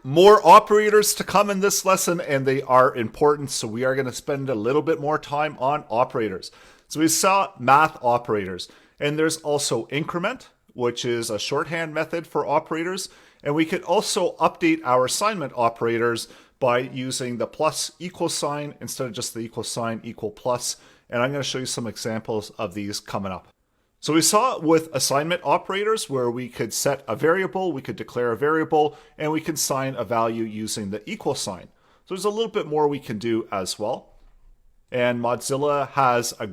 More operators to come in this lesson, and they are important, so we are going to spend a little bit more time on operators. So we saw math operators, and there's also increment, which is a shorthand method for operators, and we could also update our assignment operators by using the plus equal sign instead of just the equal sign equal plus, and I'm going to show you some examples of these coming up. So we saw with assignment operators where we could set a variable, we could declare a variable, and we can assign a value using the equal sign. So there's a little bit more we can do as well. And Mozilla has a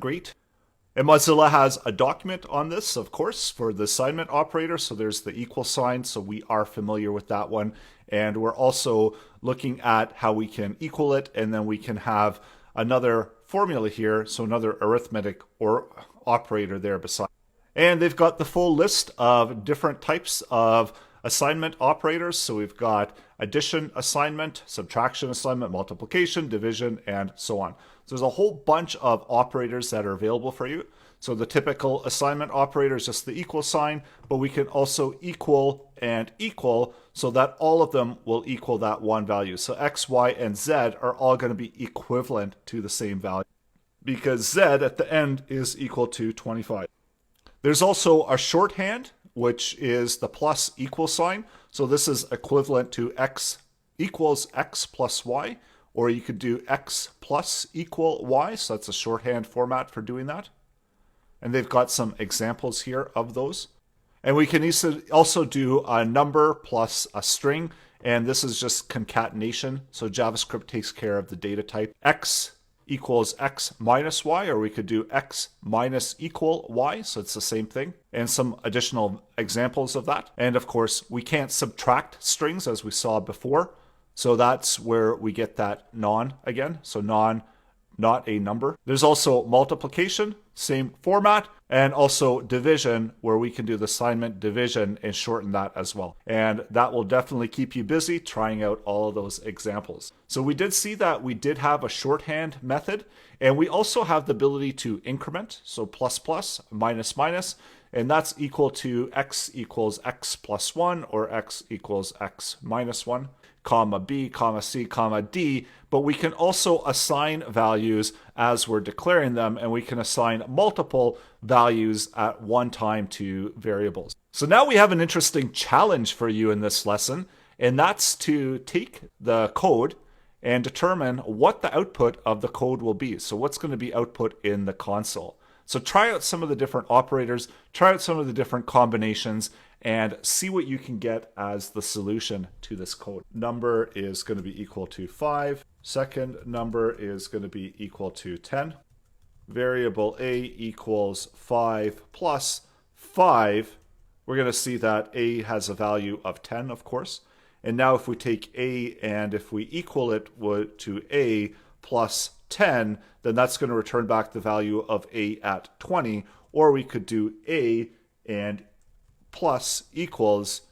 document on this, of course, for the assignment operator. So there's the equal sign, so we are familiar with that one. And we're also looking at how we can equal it, and then we can have another formula here, so another arithmetic or operator there beside. And they've got the full list of different types of assignment operators. So we've got addition assignment, subtraction assignment, multiplication, division, and so on. So there's a whole bunch of operators that are available for you. So the typical assignment operator is just the equal sign, but we can also equal and equal so that all of them will equal that one value. So X, Y, and Z are all going to be equivalent to the same value because Z at the end is equal to 25. There's also a shorthand, which is the plus equal sign. So this is equivalent to X equals X plus Y, or you could do X plus equal Y. So that's a shorthand format for doing that. And they've got some examples here of those. And we can also do a number plus a string, and this is just concatenation. So JavaScript takes care of the data type. X equals X minus Y, or we could do X minus equal Y, so it's the same thing, and some additional examples of that. And of course, we can't subtract strings as we saw before, so that's where we get that non again, so non, not a number. There's also multiplication, same format, and also division, where we can do the assignment division and shorten that as well. And that will definitely keep you busy trying out all of those examples. So we did see that we did have a shorthand method, and we also have the ability to increment, so plus plus, minus minus, and that's equal to X equals X plus 1 or X equals X minus 1. Comma B, comma C, comma D, but we can also assign values as we're declaring them, and we can assign multiple values at one time to variables. So now we have an interesting challenge for you in this lesson, and that's to take the code and determine what the output of the code will be. So what's going to be output in the console. So try out some of the different operators, try out some of the different combinations, and see what you can get as the solution to this code. Number is going to be equal to 5. Second number is going to be equal to 10. Variable A equals 5 plus 5. We're going to see that A has a value of 10, of course. And now if we take A and if we equal it to A plus 10, then that's going to return back the value of A at 20. Or we could do A and plus equals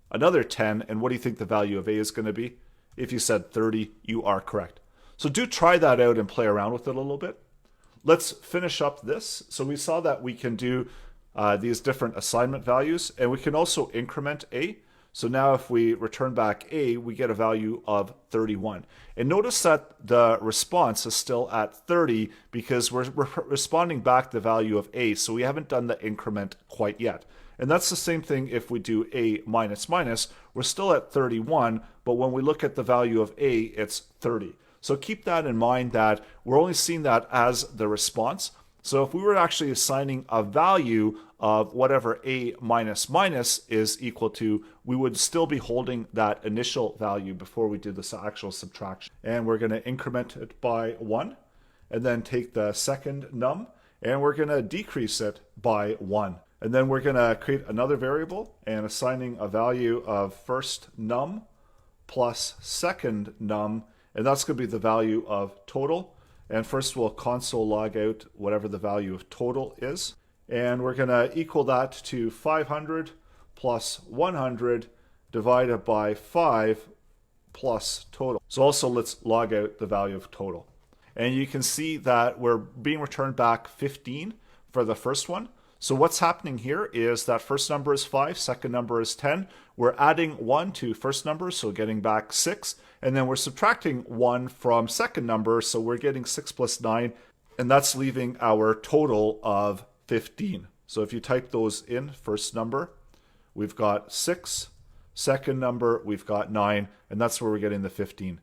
another 10, and what do you think the value of A is going to be? If you said 30, you are correct. So do try that out and play around with it a little bit. Let's finish up this. So we saw that we can do these different assignment values, and we can also increment A. So now if we return back A, we get a value of 31. And notice that the response is still at 30 because we're responding back the value of A, so we haven't done the increment quite yet. And that's the same thing if we do A minus minus. We're still at 31, but when we look at the value of A, it's 30. So keep that in mind that we're only seeing that as the response. So if we were actually assigning a value of whatever A minus minus is equal to, we would still be holding that initial value before we do this actual subtraction. And we're going to increment it by 1, and then take the second num, and we're going to decrease it by 1. And then we're going to create another variable and assigning a value of first num plus second num, and that's going to be the value of total. And first we'll console log out whatever the value of total is. And we're going to equal that to 500 plus 100 divided by 5 plus total. So also let's log out the value of total. And you can see that we're being returned back 15 for the first one. So what's happening here is that first number is 5, second number is 10. We're adding 1 to first number, so getting back 6. And then we're subtracting 1 from second number, so we're getting 6 plus 9. And that's leaving our total of 15. So if you type those in, first number, we've got 6. Second number, we've got 9. And that's where we're getting the 15.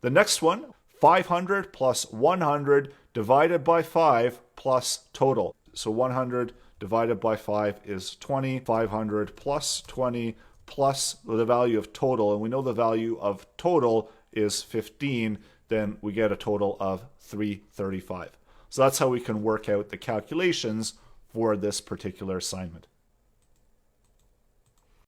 The next one, 500 plus 100 divided by 5 plus total. So 100 divided by 5 is 20. 500 plus 20 plus the value of total. And we know the value of total is 15. Then we get a total of 335. So that's how we can work out the calculations for this particular assignment.